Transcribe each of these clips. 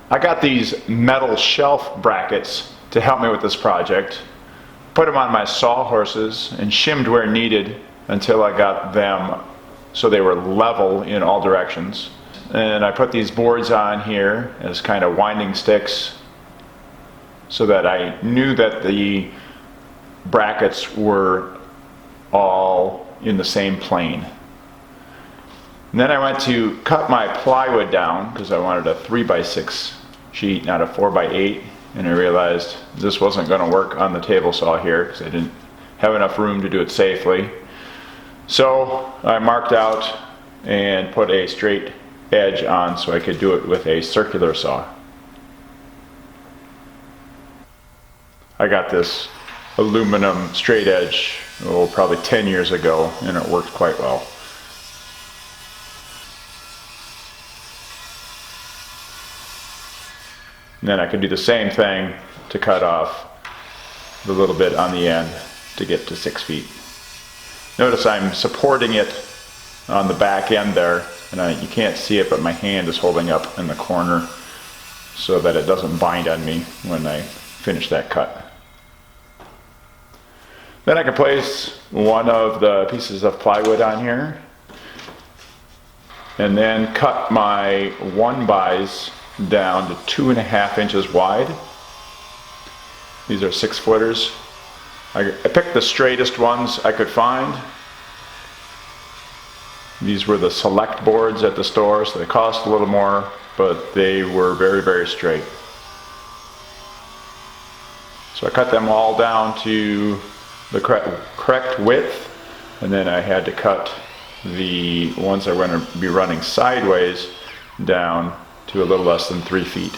I got these metal shelf brackets to help me with this project. Put them on my sawhorses and shimmed where needed until I got them so they were level in all directions. And I put these boards on here as kind of winding sticks so that I knew that the brackets were all in the same plane. And then I went to cut my plywood down because I wanted a 3x6 sheet, not a 4x8, and I realized this wasn't going to work on the table saw here because I didn't have enough room to do it safely. So I marked out and put a straight edge on so I could do it with a circular saw. I got this aluminum straight edge, probably 10 years ago, and it worked quite well. And then I could do the same thing to cut off the little bit on the end to get to 6 feet. Notice I'm supporting it on the back end there, and you can't see it, but my hand is holding up in the corner so that it doesn't bind on me when I finish that cut. Then I can place one of the pieces of plywood on here and then cut my 1x's down to 2.5 inches wide. These are 6-footers. I picked the straightest ones I could find. These were the select boards at the store, so they cost a little more, but they were very, very straight. So I cut them all down to the correct width, and then I had to cut the ones that were going to be running sideways down to a little less than 3 feet.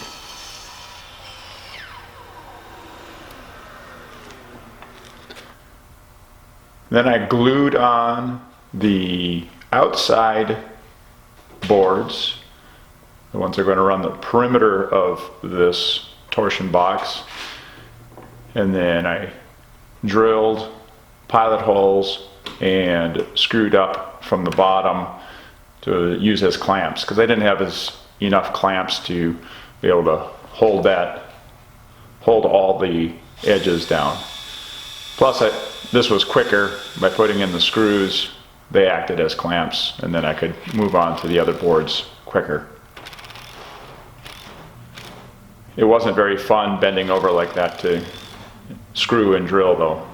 Then I glued on the outside boards, the ones that are going to run the perimeter of this torsion box, and then I drilled pilot holes and screwed up from the bottom to use as clamps because I didn't have enough clamps to be able to hold all the edges down. Plus this was quicker by putting in the screws. They acted as clamps, and then I could move on to the other boards quicker. It wasn't very fun bending over like that to screw and drill though.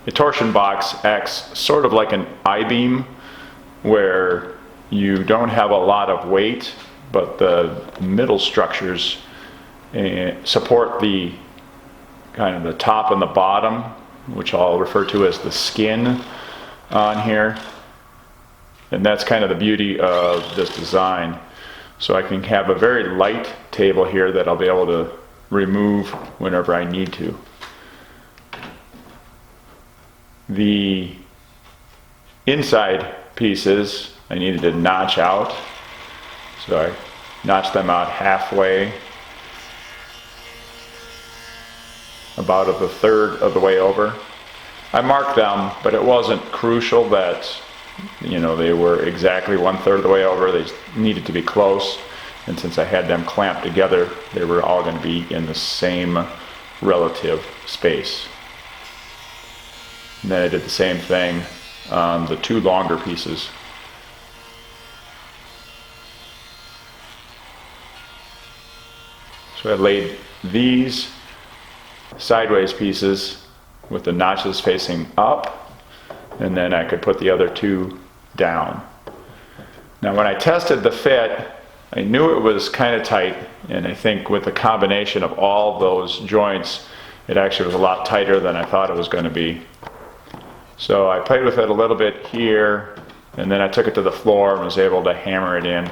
A torsion box acts sort of like an I-beam where you don't have a lot of weight, but the middle structures support the kind of the top and the bottom, which I'll refer to as the skin on here. And that's kind of the beauty of this design. So I can have a very light table here that I'll be able to remove whenever I need to. The inside pieces I needed to notch out, so I notched them out halfway, about a third of the way over. I marked them, but it wasn't crucial that they were exactly 1/3 of the way over. They needed to be close, and since I had them clamped together, they were all going to be in the same relative space. And then I did the same thing on the 2 longer pieces. So I laid these sideways pieces with the notches facing up, and then I could put the other 2 down. Now when I tested the fit, I knew it was kind of tight, and I think with the combination of all those joints, it actually was a lot tighter than I thought it was going to be. So I played with it a little bit here, and then I took it to the floor and was able to hammer it in.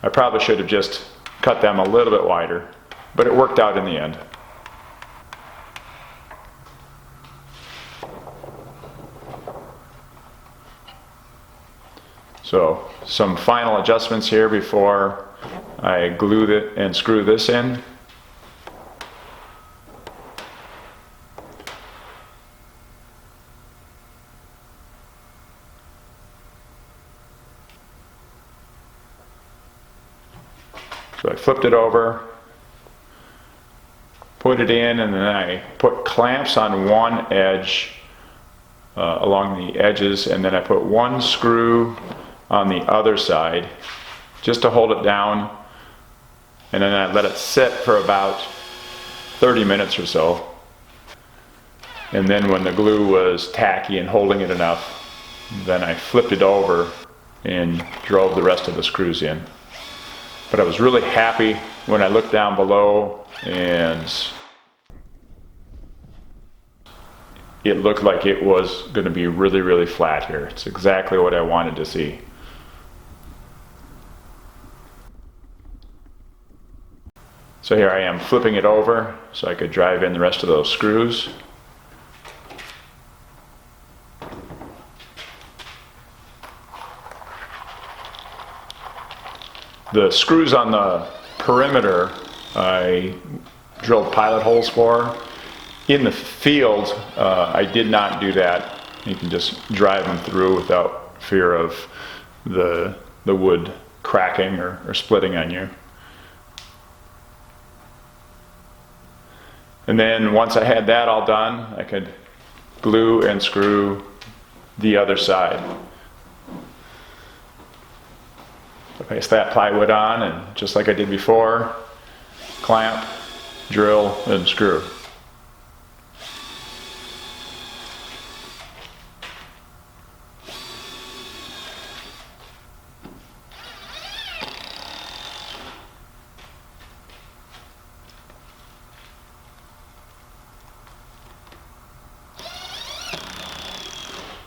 I probably should have just cut them a little bit wider, but it worked out in the end. So some final adjustments here before I glue it and screw this in. So I flipped it over, put it in, and then I put clamps on one edge along the edges, and then I put one screw on the other side just to hold it down, and then I let it sit for about 30 minutes or so. And then when the glue was tacky and holding it enough, then I flipped it over and drove the rest of the screws in. But I was really happy when I looked down below and it looked like it was going to be really, really flat here. It's exactly what I wanted to see. So here I am flipping it over so I could drive in the rest of those screws. The screws on the perimeter I drilled pilot holes for. In the field, I did not do that. You can just drive them through without fear of the wood cracking or splitting on you. And then once I had that all done, I could glue and screw the other side. So place that plywood on, and just like I did before, clamp, drill, and screw.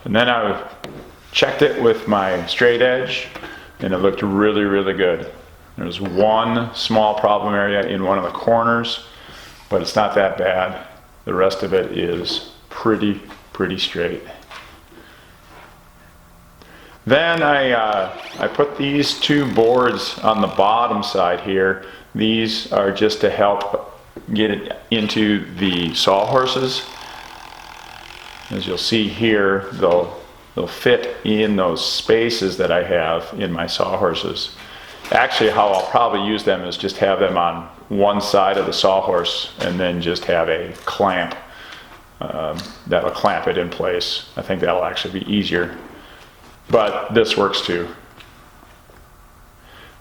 And then I checked it with my straight edge, and it looked really, really good. There's one small problem area in one of the corners, but it's not that bad. The rest of it is pretty straight. Then I put these two boards on the bottom side here. These are just to help get it into the sawhorses. As you'll see here, they'll fit in those spaces that I have in my sawhorses. Actually, how I'll probably use them is just have them on one side of the sawhorse and then just have a clamp that'll clamp it in place. I think that'll actually be easier, but this works too.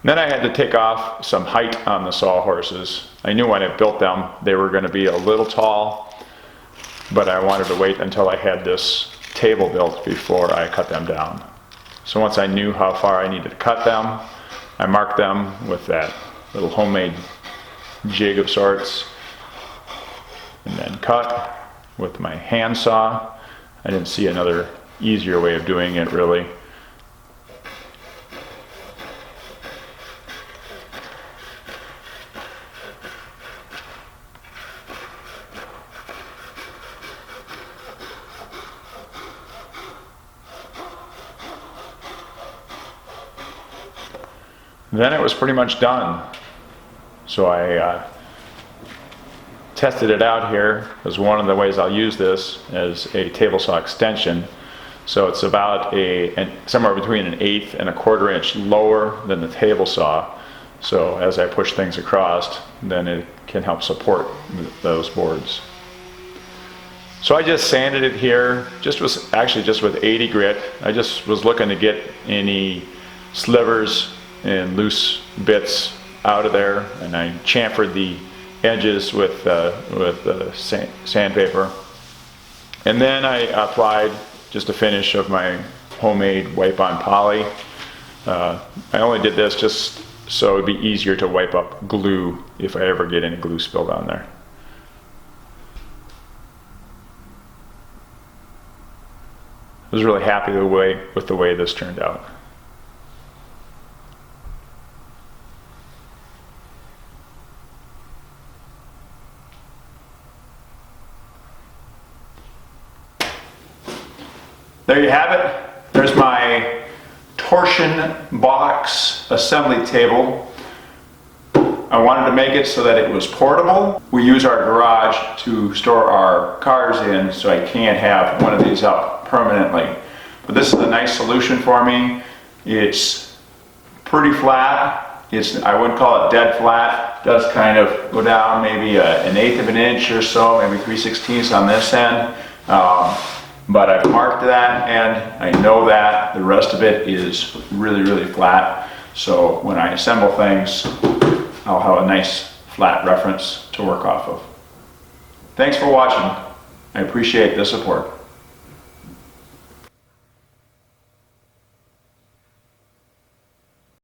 Then I had to take off some height on the sawhorses. I knew when I built them they were going to be a little tall, but I wanted to wait until I had this table built before I cut them down. So once I knew how far I needed to cut them, I marked them with that little homemade jig of sorts, and then cut with my hand saw. I didn't see another easier way of doing it really. Then it was pretty much done. So I tested it out here as one of the ways I'll use this as a table saw extension. So it's about somewhere between 1/8 and 1/4 inch lower than the table saw. So as I push things across, then it can help support those boards. So I just sanded it here, just with 80 grit. I just was looking to get any slivers and loose bits out of there, and I chamfered the edges with sandpaper. And then I applied just a finish of my homemade wipe-on poly. I only did this just so it'd be easier to wipe up glue if I ever get any glue spilled on there. I was really happy with the way this turned out. There you have it. There's my torsion box assembly table. I wanted to make it so that it was portable. We use our garage to store our cars in, so I can't have one of these up permanently. But this is a nice solution for me. It's pretty flat. I wouldn't call it dead flat. It does kind of go down maybe an eighth of an inch or so, maybe 3/16 on this end. But I've marked that and I know that the rest of it is really, really flat. So when I assemble things, I'll have a nice flat reference to work off of. Thanks for watching. I appreciate the support.